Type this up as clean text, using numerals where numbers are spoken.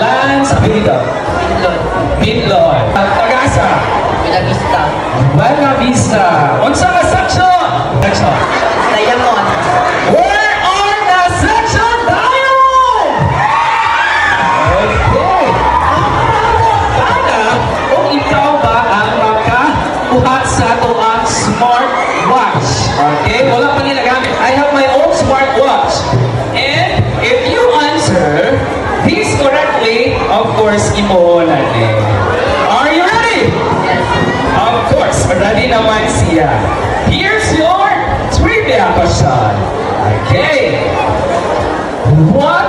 Lance Apelido. Midlord. Tagasa. Buena Vista. Buena Vista. Unsa ka section? Section. Diamond. Where are the section diamond? Okay. Sana kung ikaw ba ang makakuha sa ang smartwatch. Okay? Wala pa nilagamit. I have my own smartwatch. And if you answer this correctly, of course, ipoholan eh. Are you ready? Yes. Of course, ready naman siya. Here's your trivia question. Okay. What